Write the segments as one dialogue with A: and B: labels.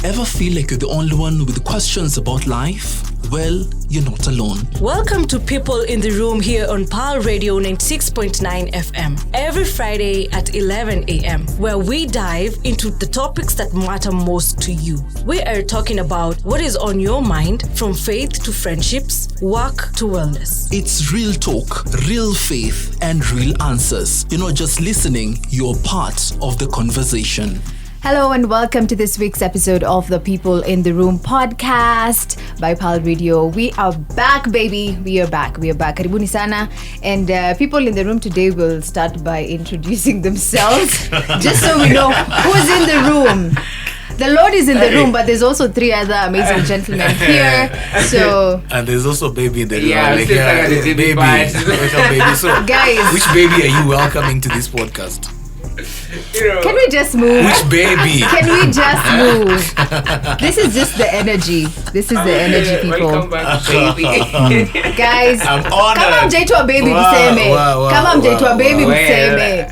A: Ever feel like you're the only one with questions about life? Well, you're not alone.
B: Welcome to People in the Room here on PAL Radio 96.9 FM. Every Friday at 11 a.m. where we dive into the topics that matter most to you. We are talking about what is on your mind, from faith to friendships, work to wellness.
A: It's real talk, real faith, and real answers. You're not just listening, you're part of the conversation.
C: Hello and welcome to this week's episode of the People in the Room podcast by PAL Radio. We are back, baby. We are back. Karibuni sana. And people in the room today will start by introducing themselves just so we know who's in the room. The Lord is in the room, but there's also three other amazing gentlemen here. So,
D: and there's also baby in the room.
E: Baby.
D: Baby. So,
C: guys,
D: which baby are you welcoming to this podcast?
C: Can we just move?
D: Which baby?
C: Can we just move? This is just the energy. This is the energy, people.
E: Welcome back, baby.
C: Guys,
D: I'm honored.
C: come on, Jay to a baby, mseme. Come on, Jay to a baby, mseme.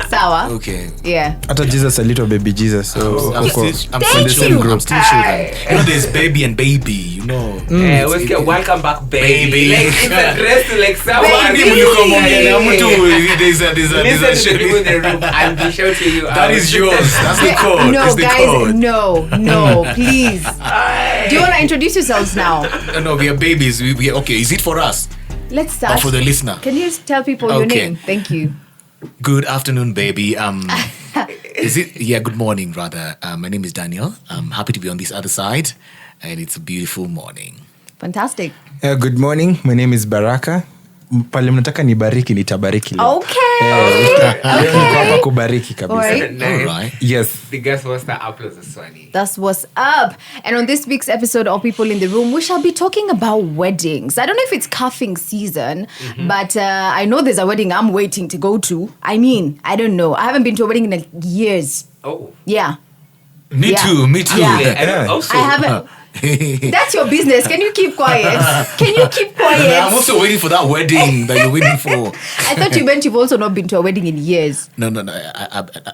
C: Sawa.
D: Okay.
C: Yeah.
F: After Jesus, a little baby Jesus. So
D: I'm still
C: Thank
D: children.
C: you.
D: I'm still children. You know, there's baby and baby. You know.
E: Welcome back, baby.
D: Baby.
E: Like, it's addressed to like someone.
C: Baby.
E: Listen to the people in the room and be shouting to you.
D: That is yours. That's the code.
C: No,
D: It's the
C: guys,
D: code.
C: no, please. Do you want to introduce yourselves now?
D: No, we are babies. We okay. Is it for us
C: Let's
D: or
C: start.
D: for the listener?
C: Can you just tell people your
D: Okay.
C: name? Thank you.
D: Good afternoon, baby. Is it? Yeah. Good morning, rather. My name is Daniel. I'm happy to be on this other side, and it's a beautiful morning.
C: Fantastic.
F: good morning. My name is Baraka. Pale mnataka nibariki nitabariki leo.
C: Okay.
F: Hapa kubariki kabisa.
C: Alright.
D: All right.
F: Yes.
E: The guest was the applause of Swani.
C: That's what's up. And on this week's episode of People in the Room, we shall be talking about weddings. I don't know if it's cuffing season, but I know there's a wedding I'm waiting to go to. I mean, I don't know. I haven't been to a wedding in like years.
E: Oh.
C: Yeah.
D: Me
C: Yeah.
D: too.
C: Yeah.
E: I don't also.
C: I haven't. That's your business. Can you keep quiet? Can you keep
D: I'm
C: quiet?
D: also waiting for that wedding that you're waiting for.
C: I thought you meant you've also not been to a wedding in years.
D: No.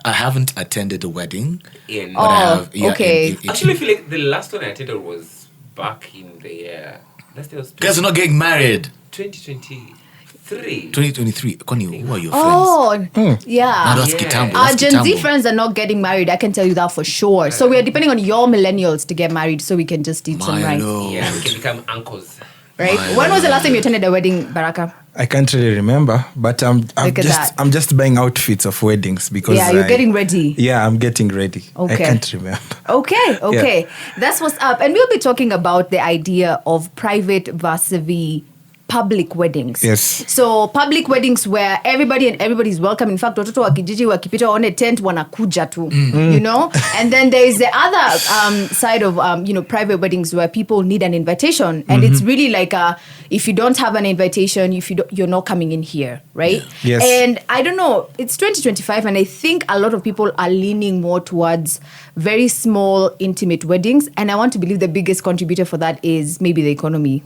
D: I haven't attended a wedding.
E: In.
D: But I have,
C: okay.
E: Actually, I feel like the last one I attended was back in the year. Last year was
D: Guys are not getting married.
E: 2023.
D: 2023. Connie, who are your friends?
C: Oh, yeah.
D: Now that's
E: Yeah.
D: Kitambo.
C: Our
D: That's
C: Gen Z
D: Kitambo.
C: friends are not getting married. I can tell you that for sure. So we are depending on your millennials to get married so we can just eat some
D: My
C: rice.
D: Lord.
E: Yeah, we can become uncles.
C: Right?
D: My
C: When was the
D: Lord.
C: last time you attended a wedding, Baraka?
F: I can't really remember, but
C: Look at that.
F: I'm just buying outfits of weddings because
C: Yeah, you're getting ready.
F: Yeah, I'm getting ready.
C: Okay.
F: I can't remember.
C: Okay. That's what's up. And we'll be talking about the idea of private versus public weddings.
F: Yes.
C: So public weddings where everybody's welcome. In fact, watoto wa kijiji wakipita waone tent wanakuja tu, you know? And then there is the other side of private weddings where people need an invitation, and it's really like if you don't have an invitation, you're not coming in here, right?
F: Yeah. Yes.
C: And I don't know, it's 2025 and I think a lot of people are leaning more towards very small intimate weddings, and I want to believe the biggest contributor for that is maybe the economy.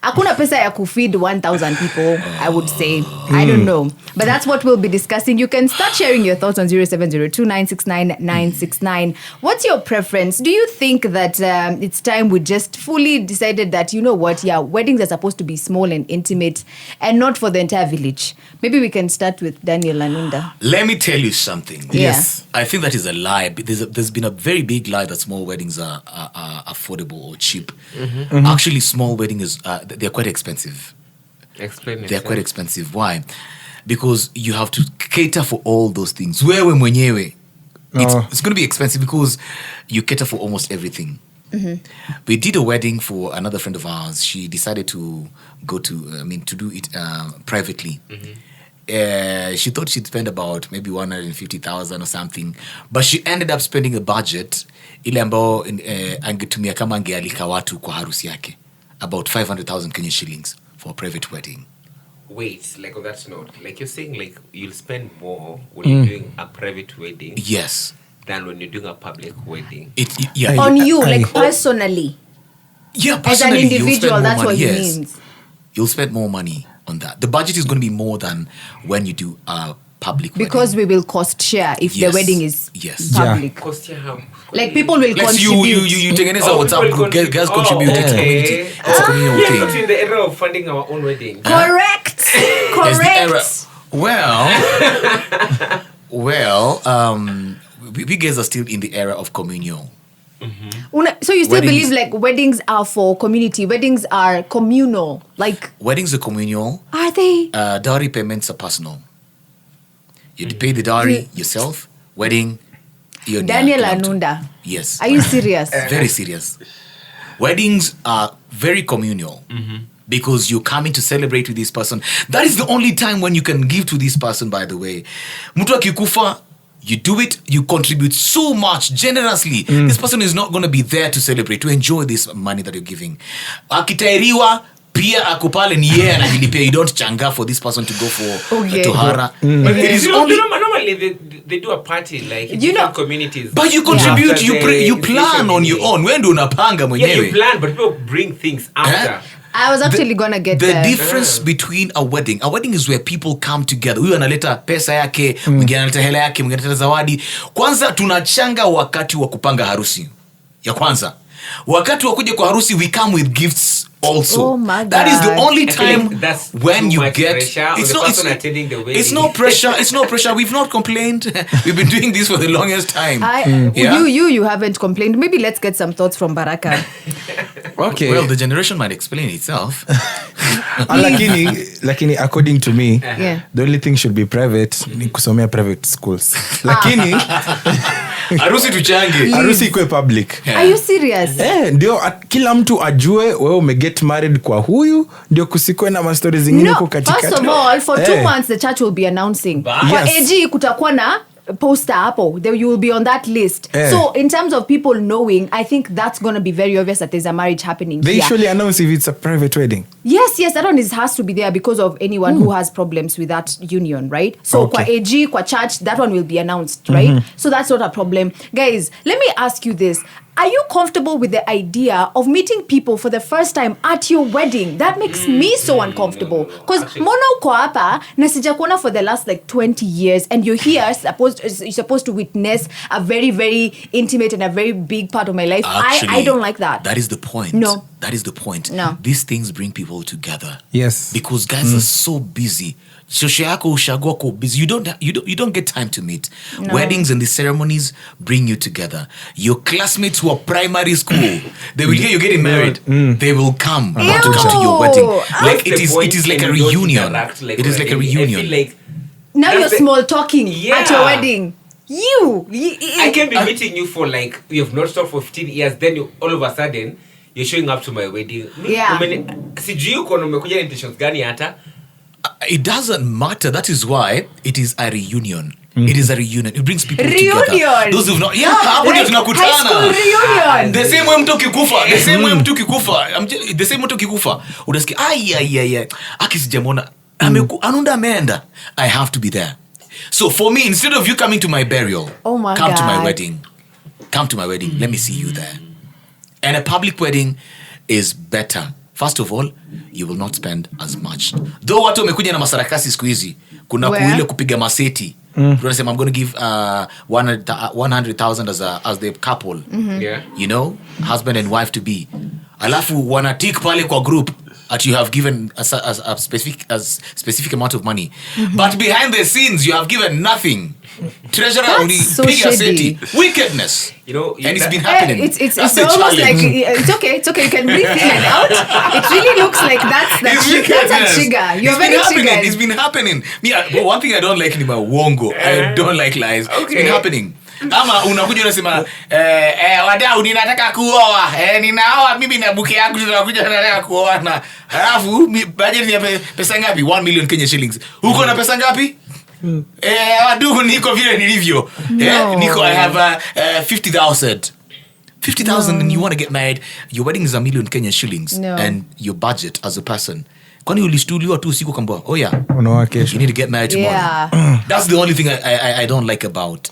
C: Hakuna pesa ya kufeed 1,000 people, I would say. I don't know. But that's what we'll be discussing. You can start sharing your thoughts on 0702-969-969. What's your preference? Do you think that it's time we just fully decided that, you know what, weddings are supposed to be small and intimate and not for the entire village? Maybe we can start with Daniel Lanunda.
D: Let me tell you something.
C: Yes.
D: I think that is a lie. There's been a very big lie that small weddings are affordable or cheap. Actually, small weddings they're quite expensive.
E: Explain it.
D: They're quite expensive. Why? Because you have to cater for all those things. Wewe mwenyewe. It's going to be expensive because you cater for almost everything. We did a wedding for another friend of ours. She decided to go to do it privately. She thought she'd spend about maybe 150,000 or something, but she ended up spending a budget ile ambao angetumia kama angealika watu kwa harusi yake, about 500,000 Kenyan shillings for a private wedding.
E: Wait, like on that note, like you're saying, like you'll spend more when you're doing a private wedding
D: Yes.
E: than when you're doing a public wedding.
C: On you, like personally.
D: Yeah,
C: As an
D: personally, you'll spend
C: individual,
D: more
C: that's
D: money.
C: what he
D: Yes.
C: means.
D: You'll spend more money on that. The budget is going to be more than when you do a public
C: Because
D: wedding.
C: we will cost share if the
D: Yes.
C: wedding is
D: Yes.
C: public.
E: Cost you how?
C: Like people will
D: Let's
C: contribute.
D: you tengeneza
E: Oh,
D: WhatsApp
E: people
D: group, guys contribute. It's a community. It's a community
E: We are not
D: thing.
E: in the era of funding our own wedding.
C: Correct.
D: There's the era.
C: Correct.
D: We guys are still in the era of communal.
C: So you still
D: Weddings-
C: believe like weddings are for community, weddings are communal. Like,
D: Weddings are communal.
C: are they?
D: Dowry payments are personal. You pay the dowry yourself. Wedding, you're
C: Daniel
D: you're-
C: Anunda.
D: Yes.
C: Are you serious?
D: Very serious. Weddings are very communal because you're coming to celebrate with this person. That is the only time when you can give to this person, by the way. Mtu akikufa, you do it, you contribute so much generously. This person is not going to be there to celebrate, to enjoy this money that you're giving. Akitairiwa, pia akupale ni yeye anajilipia. You don't changa for this person to go for
C: Okay.
D: tohara.
E: But
D: It is
E: you know,
D: only...
E: normally they do a party like in
C: You know-
E: different communities.
D: But you contribute,
E: After
D: you
E: the
D: you plan
E: institution
D: on your
E: meeting.
D: own. When do unapanga
E: Yeah,
D: mwenyewe?
E: you plan, but people bring things after.
C: I was actually gonna get
D: The
C: there.
D: difference between a wedding is where people come together. Huyu analeta pesa yake, mwingine analeta hela yake, mwingine analeta zawadi. Kwanza tunachanga wakati wa kupanga harusi ya kwanza. Wakati wa kuja kwa harusi, we come with gifts also.
C: Oh my
D: That is the
C: God.
D: only
E: I feel
D: time
E: like that's
D: when
E: too
D: you
E: much
D: get
E: pressure on the person attending the wedding.
D: It's no pressure. It's no pressure. We've not complained. We've been doing this for the longest time. Yeah?
C: You haven't complained. Maybe let's get some thoughts from Baraka.
F: Okay.
D: Well, the generation might explain itself.
F: lakini according to me,
C: Yeah.
F: the only thing should be private ni kusomea private schools. Lakini
D: Harusi tuchange.
F: harusi ikuwe public.
C: Are you serious?
F: Ndio kila mtu ajue wewe umeget married kwa huyu, ndio kusikwe na mastori zingine
C: No,
F: huko katikati.
C: first of all, for 2
F: Eh.
C: months the church will be announcing.
E: Yes.
C: Kwa AG kutakuwa na poster hapo. You will be on that list.
F: Eh.
C: So in terms of people knowing, I think that's going to be very obvious that there's a marriage happening
F: They
C: here.
F: usually announce if it's a private wedding.
C: Yes, that one has to be there because of anyone who has problems with that union, right? So
F: Okay.
C: kwa AG, kwa church, that one will be announced, right? So that's not a problem. Guys, let me ask you this. Are you comfortable with the idea of meeting people for the first time at your wedding? That makes me so uncomfortable. Because mbona uko hapa na sijakuona for the last like 20 years and you're here you're supposed to witness a very, very intimate and a very big part of my life. I don't like that.
D: That is the point.
C: No.
D: That is the point.
C: No.
D: These things bring people together.
F: Yes.
D: Because guys are so busy. Shosho yako ushago wako busy. You don't get time to meet.
C: No.
D: Weddings and the ceremonies bring you together. Your classmates who are primary school, they will hear you getting married. They will come want to come to your wedding. Like
E: That's the point
D: it is like a
E: when you don't
D: reunion.
E: interact like
D: It is like a
E: wedding. I
D: reunion.
E: feel like
C: Now
E: That's
C: you're
E: the-
C: small talking at your
E: Yeah.
C: wedding.
E: I can be meeting you for like we have not talked for 15 years, then all of a sudden you're showing up to my wedding.
C: Yeah.
E: Sijui uko na umekuja na intentions gani hata.
D: It doesn't matter. That is why it is a reunion. It is a reunion. It brings people together.
C: Reunion?
D: Those who've not, hapo ndio
C: Like
D: tunakutana.
C: high school reunion.
D: The same way mtu ukikufa, the same mtu ukikufa, unasikia ai aki sijamwona Anunda ameenda. I have to be there. So for me, instead of you coming to my burial,
C: Oh my
D: come to my
C: God.
D: wedding. Come to my wedding. Let me see you there. And a public wedding is better. First of all, you will not spend as much. Though watu wamekuja na masarakasi siku hizi, kuna
C: Where?
D: kuile kupiga maseti. Tunasema I'm going to give 100,000 as the couple.
E: Yeah.
D: You know, husband and wife to be. Alafu wanatik pale kwa group that you have given a specific amount of money. But behind the scenes, you have given nothing. Treasurer only
C: That's so
D: pig
C: shady.
D: aseti. Wickedness.
E: You know,
D: and it's been
C: Eh,
D: happening.
C: it's
D: That's the
C: almost like
D: challenge.
C: it's okay. You can breathe in and out. It really looks like that's
D: It's
C: a
D: wickedness.
C: trigger. You're
D: It's
C: very
D: been happening.
C: triggered.
D: It's been happening. One thing I don't like ni mawongo. I don't like lies. It's been
E: Okay.
D: happening. Ama unakuja unasema wadau ninataka kuoa. Ninaoa mimi na buke yangu tunakuja tunataka kuoana. Alafu budget ni ya pesa ngapi? 1 million Kenya shillings. Uko na pesa ngapi? Wadu niko vile nilivyo. Niko I have 50,000. 50,000 and you want to get married. Your wedding is 1 million Kenya shillings.
C: No.
D: And your budget as a person. Kwani ulistuliwa tu siku kamba, oh yeah,
F: Unaoa kesho.
D: you need to get married tomorrow.
C: Yeah.
D: That's the only thing I don't like about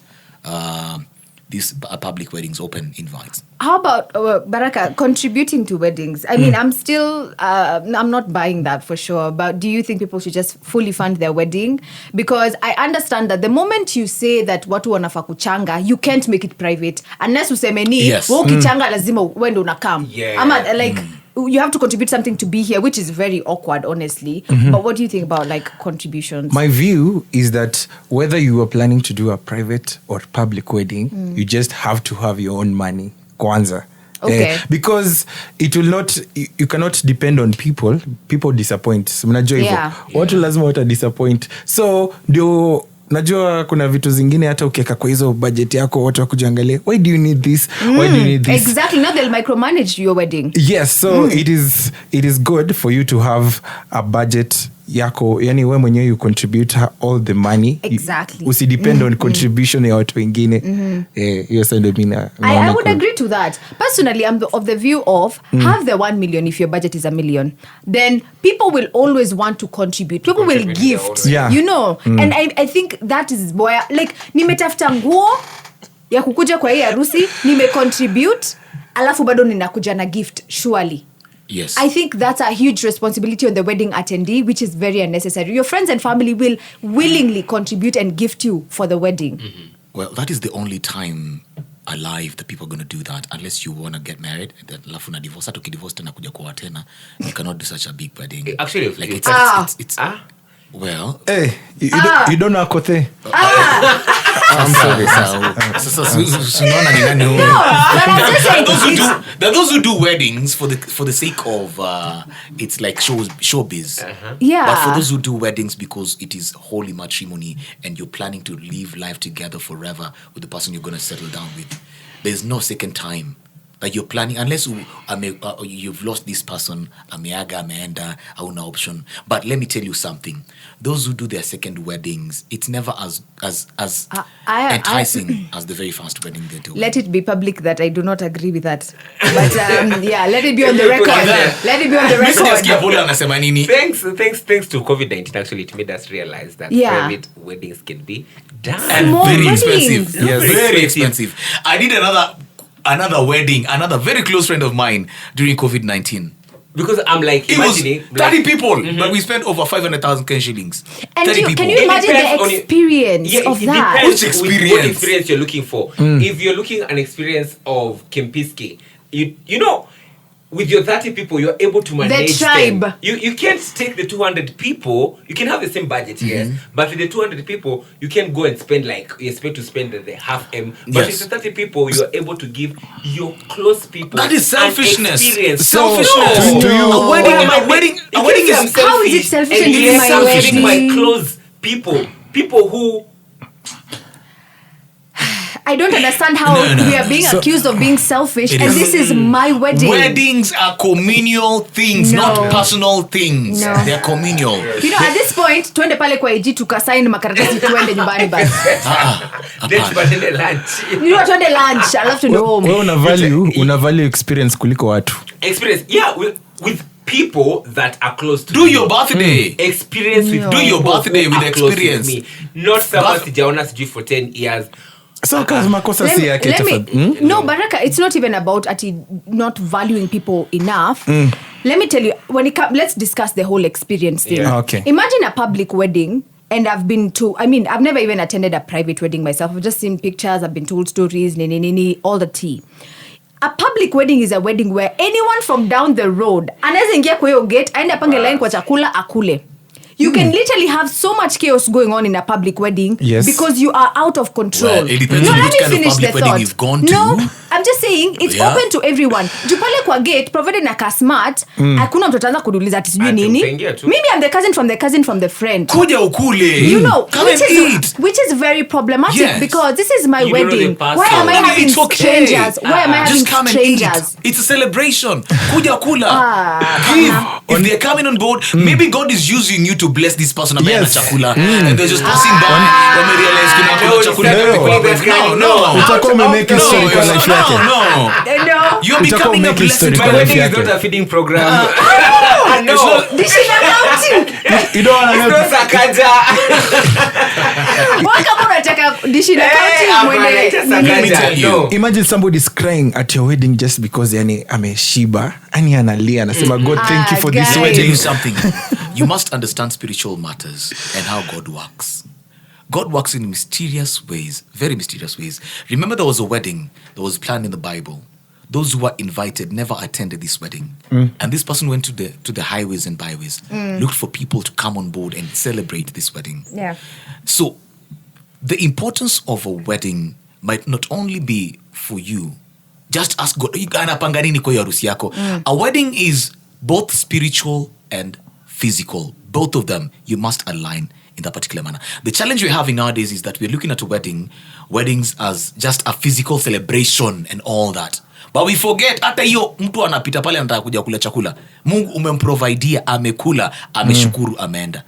D: these public weddings open invites.
C: How about Baraka contributing to weddings? I mean, I'm not buying that for sure. But do you think people should just fully fund their wedding? Because I understand that the moment you say that watu wanafaa kuchanga, you can't make it private unless useme ni ukichanga lazima uende unakam. Ama like. You have to contribute something to be here, which is very awkward, honestly. But what do you think about like contributions?
F: My view is that whether you are planning to do a private or public wedding, you just have to have your own money, kwanza.
C: Okay.
F: Because it will not, you cannot depend on people. People disappoint. Mnajua hivyo. Watu lazima wata disappoint. So, ndio najua kuna vitu zingine hata ukiweka kwa hizo budget yako watu wakujangalia, why do you need this, why do you need this?
C: Exactly, now they'll micromanage your wedding.
F: Yes, so it is good for you to have a budget yako, yani we mwenyewe you contribute all the money.
C: Exactly.
F: Usidepend on contribution ya watu wengine. Hiyo sasa ndio mimi
C: I would agree to that. Personally, I'm of the view of have the 1 million if your budget is $1 million. Then people will always want to contribute. People will gift. You know. And I think that is why, like, nimetafuta nguo ya kukuja kwa hii harusi, contribute, alafu bado ninakuja na gift, surely.
D: Yes.
C: I think that's a huge responsibility on the wedding attendee, which is very unnecessary. Your friends and family will willingly contribute and gift you for the wedding.
D: Well, that is the only time alive that people are going to do that, unless you want to get married and then alafu na divorce. Hata ukidivorce tena kuja kuoa tena, you cannot do such a big wedding.
E: Actually,
D: like it's well,
F: hey, you don't know Akothe.
D: I'm sorry. There are those who do weddings for the sake of it's like showbiz.
C: Yeah.
D: But for those who do weddings because it is holy matrimony and you're planning to live life together forever with the person you're going to settle down with, there's no second time. Like you're planning, unless you've lost this person, ameaga, ameenda, hauna option. But let me tell you something. Those who do their second weddings, it's never as enticing as the very first wedding they do.
C: Let it be public that I do not agree with that. But let it be on the record. Let it be on the record.
E: Thanks to COVID-19, actually, it made us realize that private weddings can be done.
D: And very expensive.
F: Yes,
D: very expensive. I did another wedding, another very close friend of mine during COVID-19.
E: Because I'm like,
D: it imagining was 30 people, but we spent over 500,000 shillings.
C: And
D: 30 people.
C: Can you imagine the experience of that?
D: Which experience?
E: What experience you're looking for? If you're looking at an experience of Kempiski, you know, with your 30 people, you're able to manage
C: the tribe.
E: Them. You can't take the 200 people. You can have the same budget, yes. But with the 200 people, you can go and spend you expect to spend the half M. But with the 30 people, you're able to give your close people.
D: That is selfishness.
E: Selfishness.
F: To you,
D: a wedding is
C: how is it selfish?
E: And yes, my close people who.
C: I don't understand how we are being accused of being selfish, and this is my wedding.
D: Weddings are communal things, not personal things. They are communal.
C: You know, at this point, tuende pale kwa AG tukasign makaratasi tuende nyumbani basi.
E: Tuende lunch.
C: You know, tuende lunch, I love to know home.
F: Wewe una value experience kuliko watu.
E: Experience, yeah, with people that are close to
D: do your birthday.
E: Experience with
D: do your birthday with experience.
E: With me. Not someone sijaona sijui for 10 years.
F: So makosa si yake
C: No, Baraka, it's not even about not valuing people enough. Let me tell you, let's discuss the whole experience thing.
F: Okay.
C: Imagine a public wedding, and I've never even attended a private wedding myself. I've just seen pictures, I've been told stories, all the tea. A public wedding is a wedding where anyone from down the road anaweza ingia kwa hiyo gate, aende apange line kwa chakula akule. You can literally have so much chaos going on in a public wedding because you are out of control.
D: Well, it depends on which kind of public wedding you've gone to.
C: No, I'm just saying it's open to everyone. Jupale kwa gate, provided na smart, hakuna mtu ataanza kuduliza ati sijui nini. Maybe I'm the cousin from the friend.
D: Kuja ukule.
C: You know,
D: which
C: is very problematic because this is my wedding. Why am I having strangers? Why am I having strangers?
D: It's a celebration. Kuja kula. If they're coming on board, maybe God is using you to bless this person and chakula and they're just passing by when they realize kuna chakula. No.
F: Utakuwa umemake history kwa life yake.
C: No.
D: You're becoming a blessing.
E: My wedding is not a feeding program.
C: No. This is accounting.
F: You don't want to
E: It's not Sakaja.
C: Kama unataka dishi na county
E: It's
C: mwende.
D: Let me tell you.
E: No.
F: Imagine somebody's crying at your wedding just because yani ameshiba, yani analia anasema God thank you for this
C: guys.
D: Let me tell
F: wedding.
D: you something. You must understand spiritual matters and how God works. God works in mysterious ways, very mysterious ways. Remember, there was a wedding that was planned in the Bible. Those who were invited never attended this wedding, and this person went to the highways and byways, looked for people to come on board and celebrate this wedding.
C: Yeah.
D: So, the importance of a wedding might not only be for you. Just ask God. Anapanga nini kwa hiyo harusi yako? A wedding is both spiritual and physical. Both of them you must align in that particular manner. The challenge we're having nowadays is that we're looking at weddings as just a physical celebration and all that. But we forget, hata hiyo mtu anapita pale anataka kuja kula chakula. Mungu umemprovidea, amekula, ameshukuru, ameenda.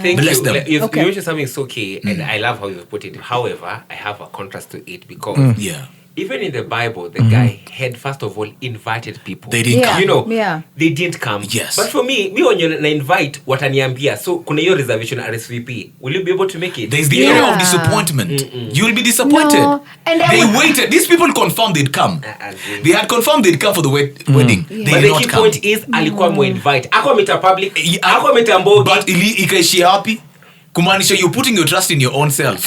E: Thank
D: Bless
E: you.
D: them.
E: You
C: Okay.
E: mentioned something so key, and I love how you put it. However, I have a contrast to it because
D: Yeah.
E: even in the Bible, the guy had first of all invited people.
D: They didn't
C: Yeah.
D: come.
E: You know,
C: Yeah.
E: they didn't come.
D: Yes.
E: But for me when you invite wataniambia, so kuna hiyo reservation RSVP. Will you be able to make it?
D: There's the
C: Yeah.
D: area of disappointment. You will be disappointed.
C: No, and
D: they
C: then-
D: waited. These people confirmed they'd come.
E: as in-
D: They had confirmed they'd come for the wedding. They
E: But
D: did
E: the
D: not
E: key
D: come.
E: point is alikuwa mu-invite. Ako ameta public, ako ameta mbogi.
D: But ikaishia wapi? Kumaanisha you're putting your trust in your own self.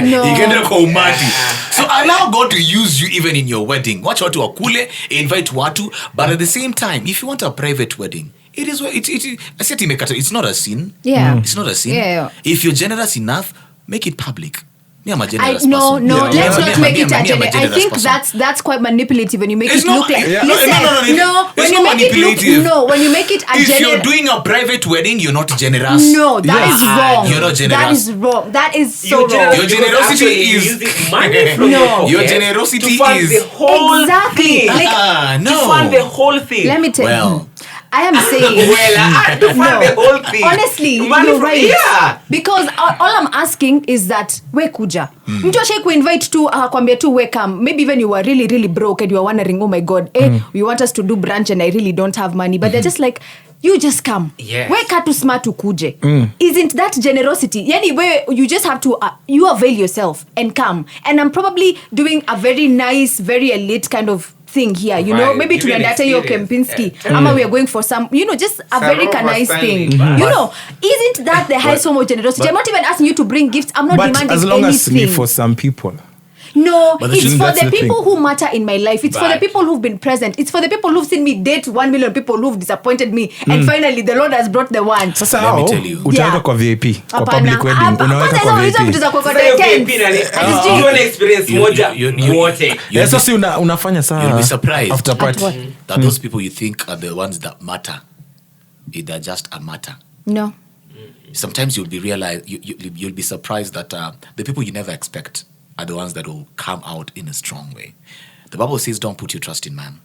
C: No.
D: Ikaenda kwa umati. So allow God to use you even in your wedding. Watch watu wakule, invite watu, but at the same time, if you want a private wedding, it's not a sin.
C: Yeah.
D: It's not a sin.
C: Yeah.
D: If you're generous enough, make it public. Me, I'm a generous
C: No,
D: person.
C: let's
F: Yeah.
C: not make it a
D: Me, I'm a
C: generous. I
D: generous
C: think
D: person.
C: that's quite manipulative when you make
D: It's
C: it
D: not-
C: look like.
D: yeah.
C: Listen,
D: No,
C: when
D: it's
C: you
D: not
C: make it
D: manipulative.
C: look, when you make it a
D: If you're
C: generous.
D: doing a private wedding, you're not generous.
C: No, that is wrong.
D: You're not generous.
C: That is wrong. That is so
E: You're
C: wrong.
E: generous
D: Your
E: because
D: generosity
E: actually
D: is-
E: you're using money from
C: No.
E: your pocket
D: Your generosity
E: to fund
D: is-
E: the whole
C: Exactly.
E: thing.
C: Like-
D: No.
E: To fund the whole thing.
C: Let me tell
D: Well.
C: you. I am saying.
E: To fund the whole thing.
C: Honestly,
E: Money
C: you're
E: from-
C: right.
E: Yeah.
C: Because all I'm asking is that we kuja. Mtu ashai kuinvite tu akakwambia tu we come. Maybe even you were really really broke and you were wondering, oh my God, you want us to do brunch and I really don't have money. But they're just like, you just come.
E: Yes.
C: We kaa tu smart ukuje. Isn't that generosity? Yani you just have to you avail yourself and come. And I'm probably doing a very nice, very elite kind of thing here, you know,
E: Right.
C: maybe
E: Giving
C: tunaenda hata hiyo
E: experience.
C: Kempinski
E: Yeah.
C: ama we are going for some, you know, just a very
E: Sarova
C: nice
E: styling.
C: thing.
E: Mhm.
C: You know, isn't that the high so much generosity? I'm not even asking you to bring gifts. I'm not
F: But
C: demanding
F: as long as
C: anything.
F: me for some people.
C: No,
D: But the
C: it's
D: thing-
C: for
F: that's
C: the
F: the
C: people
F: thing.
C: who matter in my life. It's for the
E: But-
C: people who've been present. It's for the people who've seen me date 1 million people who've disappointed me. And finally, the Lord has brought the one.
F: Sasa
D: Let me
F: hao
D: tell you.
F: utaweka
C: Yeah.
F: kwa VIP, kwa
C: Hapana.
F: public wedding, unaweka
C: Kwanza
F: kwa
C: hizo vitu
F: VIP.
C: za kuweka
E: Sasa hiyo
C: tents.
E: VIP nani-
C: Ati
E: Tuone experience moja wote.
F: Sasa si unafanya saa
D: You'll be surprised.
F: after party.
C: what?
D: That those people you think are the ones that matter, they're just a matter.
C: No.
D: Sometimes you'll be surprised that the people you never expect are the ones that will come out in a strong way. The Bible says, "Don't put your trust in man.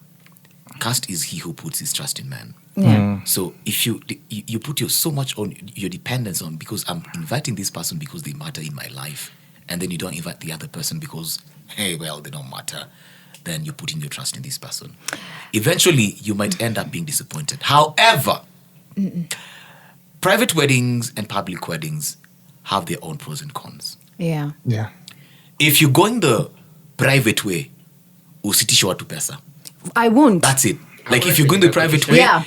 D: Cursed is he who puts his trust in man."
C: Yeah.
D: So if you put so much on your dependence on, because I'm inviting this person because they matter in my life, and then you don't invite the other person because, hey, well, they don't matter, then you're putting your trust in this person. Eventually, you might end up being disappointed. However, private weddings and public weddings have their own pros and cons.
C: Yeah.
F: Yeah.
D: If you're going the private way, usitishe watu pesa.
C: I won't.
D: That's it. Like if you're going the private way,
C: Yeah.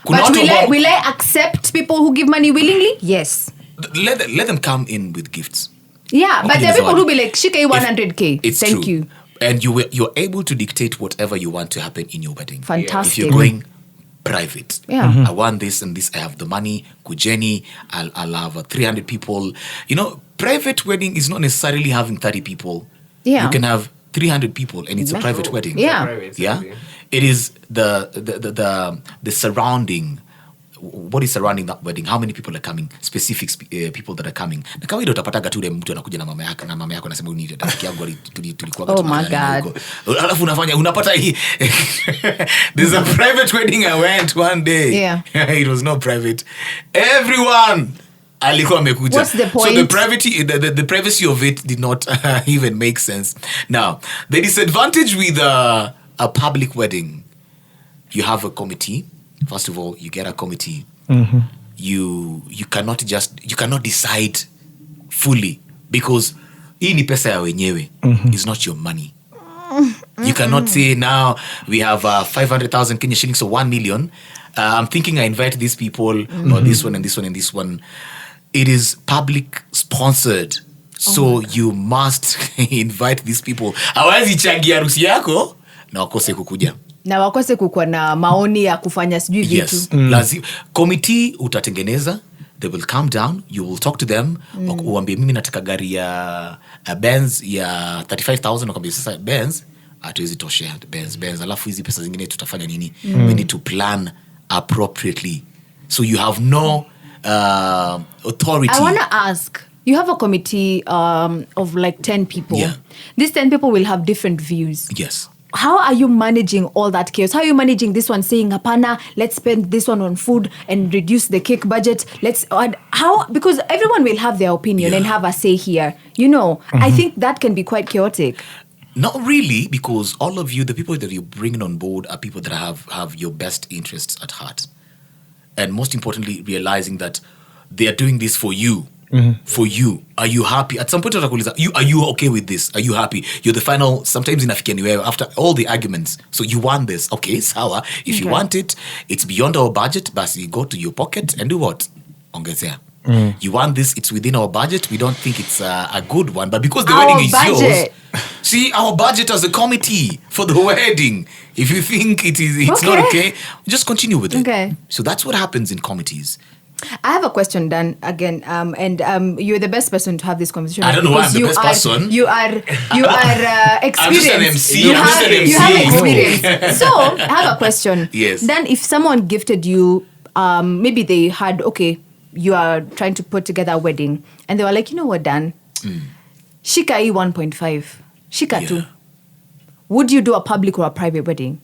D: kuna
C: But
D: watu ambao-
C: will I accept people who give money willingly? Yes.
D: let them come in with gifts.
C: Yeah, but
D: Okay,
C: there are people
D: Zawadi.
C: who be like, shika 100K.
D: It's
C: Thank
D: true.
C: you.
D: And you're able to dictate whatever you want to happen in your wedding.
C: Fantastic.
D: If you're going private,
C: Yeah.
D: I want this and this. I have the money. Kujeni, I'll have 300 people. You know, private wedding is not necessarily having 30 people.
C: Yeah.
D: You can have 300 people, and it's a
C: Exactly.
D: private wedding.
C: Yeah.
E: Private,
D: Yeah.
E: exactly.
D: It is the surrounding. What is surrounding that wedding? How many people are coming? Specific people that are coming. Na kawaida utapataga tu mtu anakuja na mama yako anasema ni rafiki yangu tulikuwa
C: Oh my God.
D: Alafu unapata hii. There's a private wedding I went one day.
C: Yeah.
D: It was not private. Everyone alikuwa amekuja.
C: What's the
D: So
C: point?
D: the privacy of it did not even make sense. Now, the disadvantage with a public wedding, you have a committee. First of all, you get a committee. you cannot decide fully because hii ni pesa ya wenyewe. It's not your money. You cannot say now we have 500,000 Kenya shillings, so 1 million. I'm thinking I invite these people or this one and this one and this one. It is public sponsored. So you must invite these people. Hawezi changia harusi yako na wakose kukuja.
C: Na wakose kukuwa na maoni ya kufanya sijui vitu.
D: Yes. Lazima committee utatengeneza. They will come down, you will talk to them. Uambie mimi nataka gari ya Benz ya 35,000, ukwambia sasa Benz hatuwezi toshea Benz. Alafu hizi pesa zingine tutafanya nini? We need to plan appropriately. So you have no authority.
C: I want to ask, you have a committee of like 10 people.
D: Yeah.
C: These 10 people will have different views.
D: Yes.
C: How are you managing all that chaos? How are you managing this one saying, hapana, let's spend this one on food and reduce the cake budget? Because everyone will have their opinion and have a say here. You know, I think that can be quite chaotic.
D: Not really, because all of you, the people that you're bringing on board are people that have your best interests at heart. And most importantly, realizing that they are doing this for you. For you. Are you happy? At some point, are you okay with this? Are you happy? You're the final, sometimes inafikia niwewe, after all the arguments. So you want this. Okay, sawa. If you want it, it's beyond our budget, basi go to your pocket and do what? Ongezea. You want this, it's within our budget. We don't think it's a good one. But because the wedding is yours. See, our budget as a committee for the wedding. If you think it's not okay, just continue with it.
C: Okay.
D: So that's what happens in committees.
C: I have a question, Dan, again, and you're the best person to have this conversation.
D: I don't know why I'm the best person.
C: You are experienced.
D: I'm just an MC.
C: You have experience. So, I have a question.
D: Yes.
C: Dan, if someone gifted you, maybe they had, you are trying to put together a wedding, and they were like, you know what, Dan? Shika 1.5. Shika 2. Would you do a public or a private wedding?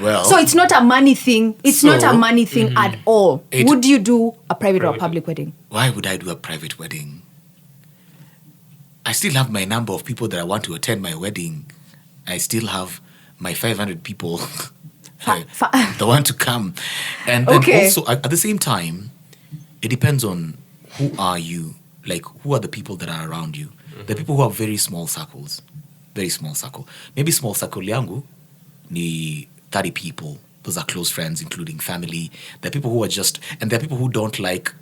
D: Well,
C: so it's not a money thing. It's not a money thing at all. Would you do a private or a public wedding?
D: Why would I do a private wedding? I still have my number of people that I want to attend my wedding. I still have my 500 people that want to come. And then also, at the same time, it depends on who are you. Like, who are the people that are around you? The people who have very small circles. Very small circle. Maybe small circle yangu ni 30 people. Those are close friends, including family. There are people who are and there are people who don't like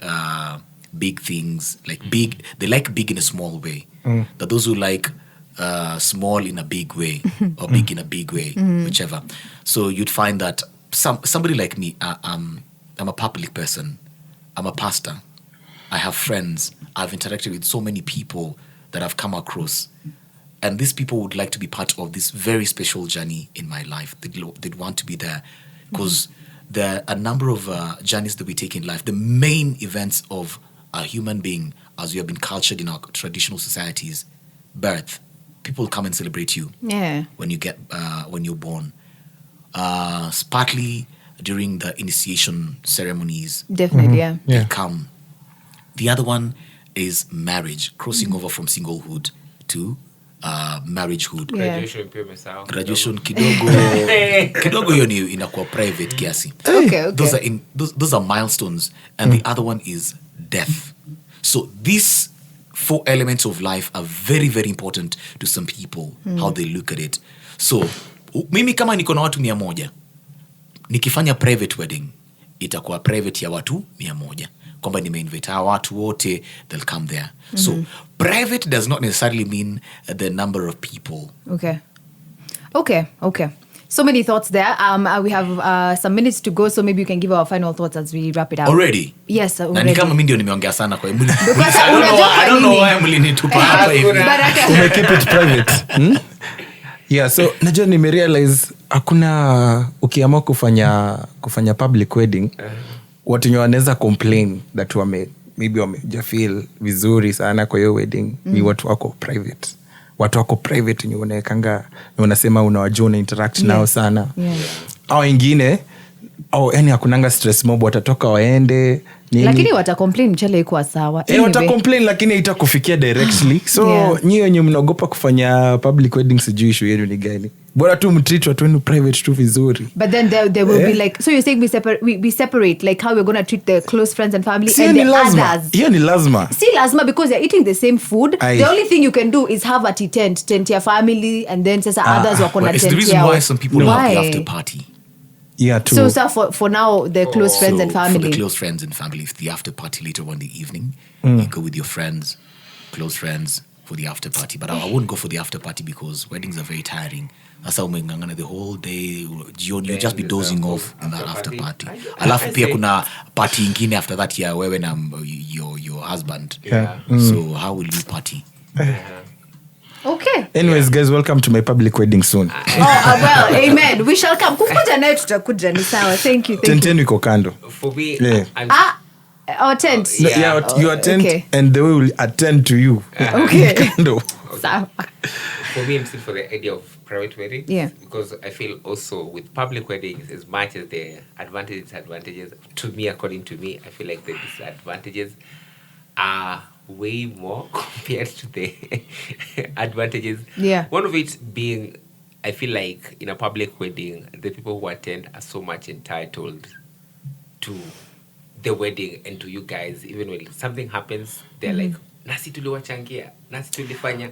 D: big things, like big. They like big in a small way. But those who like small in a big way or big in a big way, whichever. So you'd find that somebody like me, I'm a public person. I'm a pastor. I have friends. I've interacted with so many people that I've come across. And these people would like to be part of this very special journey in my life. They'd want to be there because there are a number of journeys that we take in life. The main events of a human being, as we have been cultured in our traditional societies, birth. People come and celebrate you when you're born. Partly during the initiation ceremonies.
C: Definitely,
D: They come. The other one is marriage, crossing over from singlehood to marriagehood. Graduation kidogo hiyo ni inakuwa private kiasi.
C: Okay.
D: Those are milestones, and the other one is death. So these 4 elements of life are very, very important to some people, how they look at it. So mimi kama niko na watu 100, nikifanya private wedding itakuwa private ya watu 100. Kwamba nimeinvite hawa watu wote, they'll come there. So private does not necessarily mean the number of people.
C: Okay. So many thoughts there. We have some minutes to go, so maybe you can give our final thoughts as we wrap it up.
D: Already?
C: Yes, already.
D: Na ni kama mimi ndio nimeongea sana kwa mwili. I don't know why mlinitupa hapa hivi.
F: Ume keep it private. Yeah, so najua nimerealize hakuna ukiamua kufanya public wedding, watu wenye wanaweza complain that maybe wameja feel vizuri sana kwa hiyo wedding ni watu wako private. Watu wako private wenye unawekanga, unasema unawajua, una interact nao sana. Au wengine yani hakunanga stress mob, watatoka waende
C: lakini watacomplain mchele ikuwa sawa
F: watacomplain lakini haitakufikia directly so nyie wenye mnaogopa kufanya public wedding sijui issue yenu ni gani bora tu mtreat watu wenu private tu vizuri
C: but then there will be like so you're saying we separate like how we're going to treat the close friends and family
F: si
C: and the
F: lazima.
C: others
F: Hiyo ni lazima
C: si lazima because they're eating the same food the only thing you can do is have a tent ya family and then sasa others wako na
D: it's the
C: tent
D: reason
C: yao.
D: why some people have the after party.
F: Yeah, true.
C: So for now the close friends and family.
D: For the close friends and family, if the after party later on the evening, you go with your friends, close friends for the after party. But I wouldn't go for the after party because weddings are very tiring. That's how umengangana the whole day. You'll just be dozing off in that after party. Alafu pia kuna party ingine after that ya wewe na your husband.
F: Yeah.
D: So how will you party?
C: Okay.
F: Anyways, guys, welcome to my public wedding soon.
C: Well, amen. We shall come. Kukuja naye tutakuja ni sawa. Thank you.
F: Tent iko kando.
E: For me,
C: Our tent.
F: No, you attend and they will attend to you.
C: Okay.
F: Kando.
C: Sawa.
E: For me, I'm still for the idea of private weddings.
C: Yeah.
E: Because I feel also with public weddings, as much as the advantages, to me, according to me, I feel like the disadvantages are way more compared to the advantages.
C: Yeah.
E: One of it being, I feel like in a public wedding, the people who attend are so much entitled to the wedding and to you guys. Even when something happens, they're like, nasi tuliwachangia, nasi tulifanya.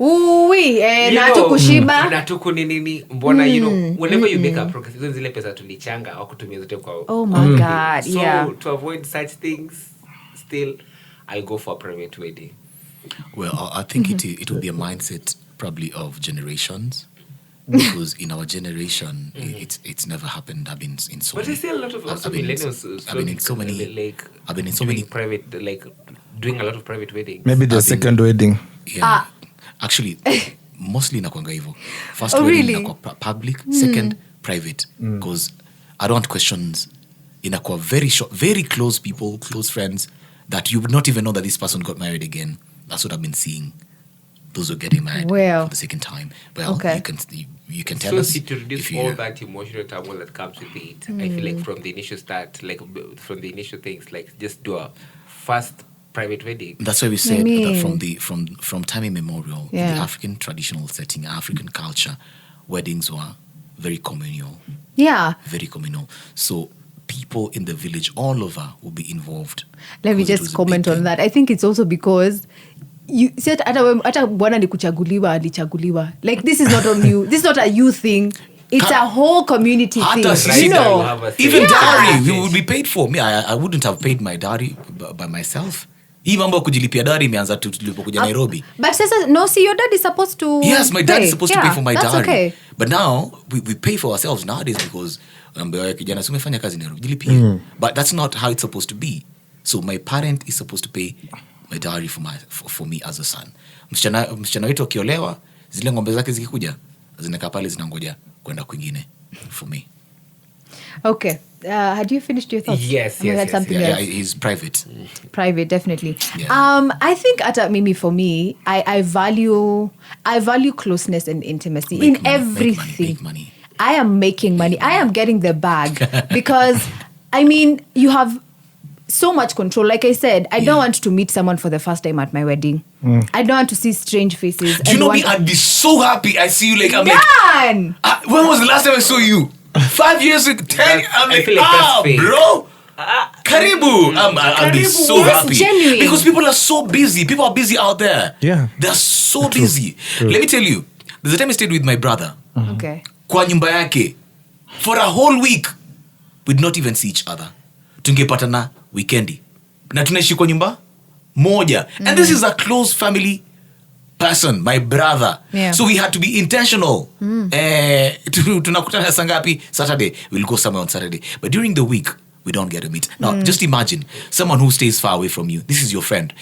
C: Na tukushiba.
E: Na tuku nini, mbona, you know, whenever you make a progress, zile pesa tulichanga, wakutumia zote kwa.
C: Oh my God,
E: so, to avoid such things, still, I'll go for a private wedding.
D: Well, I think it will be a mindset probably of generations. Because in our generation, it's never happened. I've been in so
E: but
D: many.
E: I see a lot of millennials.
D: I've been in so many. I've been in so many
E: private, like doing a lot of private weddings.
F: Maybe the second wedding.
D: Yeah, actually, mostly inakwanga hivyo. First
C: Oh,
D: wedding
C: really?
D: inakuwa public, second private. Because I don't want questions. Inakuwa very short, very close people, close friends that you would not even know that this person got married again. That's what I've been seeing. Those who are getting married for the second time. Well, you can tell us
E: to reduce all that emotional turmoil that comes with it. I feel like from the initial start, like from the initial things, like just do a first private wedding.
D: That's why we said that from time immemorial, in the African traditional setting, African culture, weddings were very communal.
C: Yeah.
D: Very communal. So people in the village all over will be involved.
C: Let me just comment on that. I think it's also because you said hata bwana ni kuchaguliwa alichaguliwa. Like this is not on you. This is not a you thing. It's a whole community thing. You know.
D: Even dowry we would be paid for. Me, I wouldn't have paid my dowry by myself. Hii mambo kujilipia dowry imeanza tulipokuja Nairobi.
C: But sasa no, see your dad is supposed to.
D: Yes, my dad is supposed to pay for my dowry.
C: Okay.
D: But now we pay for ourselves nowadays because kijana si umefanya kazi Nairobi jilipia. But that's not how it's supposed to be. So my parent is supposed to pay my dowry for me as a son. Msichana wetu akiolewa, zile ngombe zake zikikuja zinakaa pale zinangoja kwenda kwingine for me.
C: Okay. Had you finished your thoughts?
E: Yes.
D: Yeah, he's private.
C: Private, definitely.
D: Yeah.
C: I think maybe for me, I value closeness and intimacy
D: Make
C: in
D: money,
C: everything.
D: make money.
C: I am making money. I am getting the bag because I mean you have so much control. Like I said, I don't want to meet someone for the first time at my wedding. I don't want to see strange faces.
D: Do you know me? I'd be so happy. I see you like I'm
C: done.
D: like. When was the last time I saw you? 5 years ago, 10. I'm like,
E: that's fake.
D: bro. Karibu. I'll be so
C: That's
D: happy
C: genuine.
D: because people are so busy. People are busy out there.
F: Yeah,
D: they're so busy. Let me tell you. There's a time I stayed with my brother.
C: Okay.
D: Kwa nyumba yake for a whole week. We'd not even see each other. Tungepatana weekendi na tunaishi kwa nyumba moja. And this is a close family person, my brother. So we had to be intentional. Tunakutana saa ngapi? Saturday. We'll go somewhere on Saturday. But during the week, we don't get to meet. Now, just imagine someone who stays far away from you. This is your friend.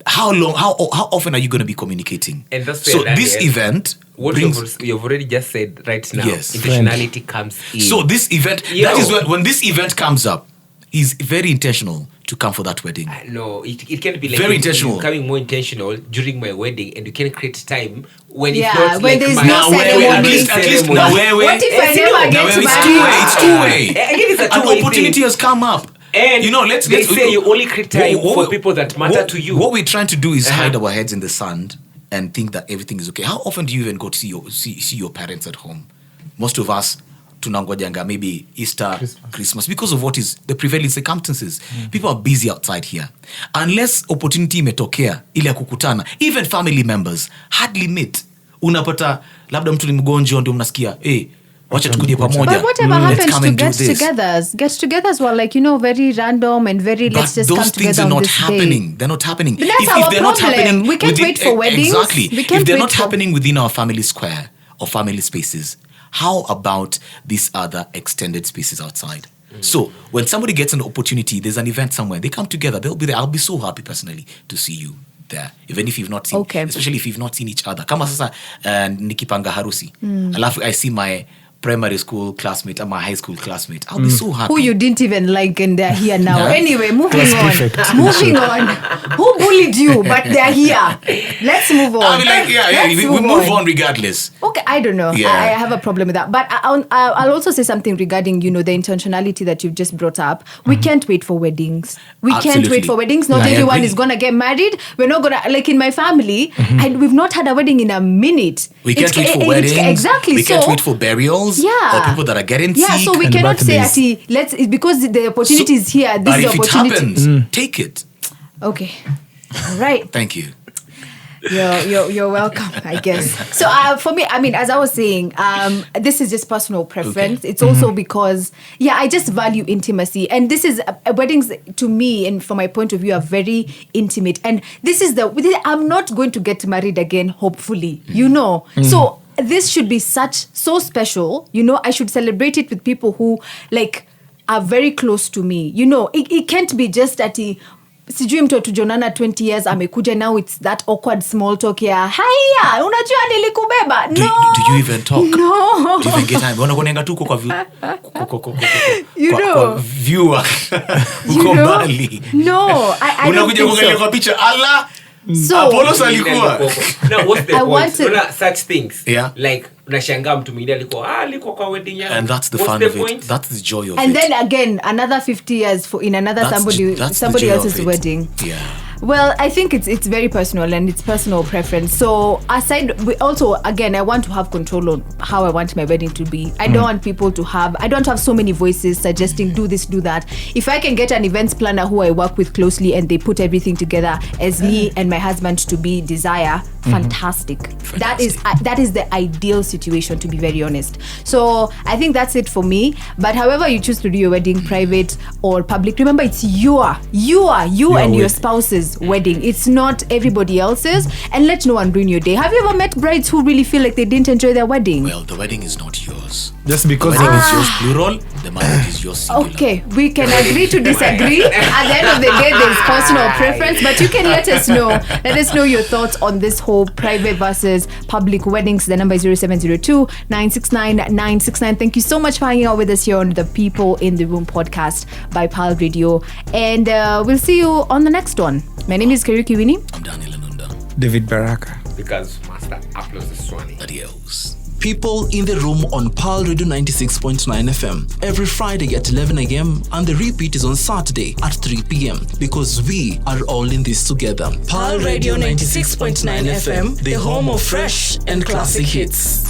D: How often are you going to be communicating?
E: And that's
D: so this event
E: what you've already just said right now.
D: Yes,
E: intentionality comes in. So
D: this event, that is when this event comes up, he's very intentional to come for that wedding.
E: No, it can be like
D: very intentional.
E: Becoming more intentional during my wedding, and you can create time when
C: it's
E: not
C: when
E: like
C: there's
E: my
C: no ceremony.
D: At least now
C: what if I never get
D: it's
C: married?
D: two-way.
E: Again, it's a
D: An
E: two-way
D: opportunity
E: thing.
D: has come up.
E: And they say you only create time for people that matter to you.
D: What we're trying to do is hide our heads in the sand and think that everything is okay. How often do you even go to see your parents at home? Most of us tunangojanga maybe Easter, Christmas because of what is the prevailing circumstances. People are busy outside here. Unless opportunity imetokea ile ya kukutana, even family members hardly meet. Unapata labda mtu ni mgonjwa ndio mnasikia wacha tukuje pamoja.
C: But whatever happens to get-togethers were like, very random and very let's just come together on this day.
D: They're not happening.
C: But that's our problem. We can't wait for weddings.
D: Exactly. If they're not happening within our family square or family spaces, how about these other extended spaces outside? So when somebody gets an opportunity, there's an event somewhere, they come together, they'll be there. I'll be so happy personally to see you there, even if you've not seen, especially if you've not seen each other. Kama sasa nikipanga harusi, alafu I see my primary school classmate and my high school classmate, I'll be so happy.
C: Who you didn't even like and they're here now.
D: Yeah.
C: Anyway, moving on. Who bullied you but they're here? Let's move on.
D: I mean, like, we move on regardless.
C: Okay, I don't know.
D: Yeah.
C: I have a problem with that. But I'll also say something regarding, the intentionality that you've just brought up. We can't wait for weddings. Can't wait for weddings. Not everyone is going to get married. We're not going to, like in my family, and we've not had a wedding in a minute.
D: We can't wait for weddings.
C: Exactly.
D: We can't wait for burials.
C: Yeah.
D: Or people that are getting sick.
C: Yeah, so we cannot say, because the opportunity is here, this is the opportunity.
D: But if it happens, take it.
C: Okay. All right.
D: Thank you.
C: You're welcome, I guess. So for me, I mean, as I was saying, this is just personal preference. Okay. It's also because, I just value intimacy. And this is, weddings to me, and from my point of view, are very intimate. And this is I'm not going to get married again, hopefully, So this should be so special. I should celebrate it with people who, like, are very close to me. It can't be just that sijui mtu tujonana 20 years amekuja, now it's that awkward small talk ya haya unajua nilikubeba.
D: Do you even talk?
C: No.
D: Do you even get time? Unakonenga tu kwa viewer uko mbali.
C: No, I
D: unakuja kuangalia kwa picha ala. So Apollos alikuwa.
E: Now what's the point? Such things.
D: Yeah.
E: Like unashangaa mtu mwingine alikuwa kwa wedding yako.
D: And that's the fun of it. That's the joy of it.
C: And then again another 50 years in another somebody else's wedding.
D: Yeah.
C: Well, I think it's very personal and it's personal preference. So aside, I want to have control on how I want my wedding to be. I don't want people to I don't have so many voices suggesting do this, do that. If I can get an events planner who I work with closely and they put everything together as me and my husband to be desire, fantastic. That is the ideal situation, to be very honest. So I think that's it for me. But however you choose to do your wedding, private or public, remember it's you and your spouse's wedding. It's not everybody else's, and let no one ruin your day. Have you ever met brides who really feel like they didn't enjoy their wedding?
D: Well, the wedding is not yours.
F: Just because
D: the wedding is yours plural, the marriage is yours singular.
C: Okay, we can agree to disagree. At the end of the day, there's personal preference, but you can let us know your thoughts on this whole private versus public weddings. The number is 0702 969 969. Thank you so much for hanging out with us here on the People in the Room podcast by Pal Radio, and we'll see you on the next one. My name is Kariuki Winnie.
D: I'm Daniel Anunda.
F: David Baraka.
E: Because Master Uploads the Swanee.
D: Adios.
A: People in the Room on Pal Radio 96.9 FM every Friday at 11 a.m. and the repeat is on Saturday at 3 p.m. because we are all in this together.
B: Pal Radio 96.9 FM, the home of fresh and classic hits.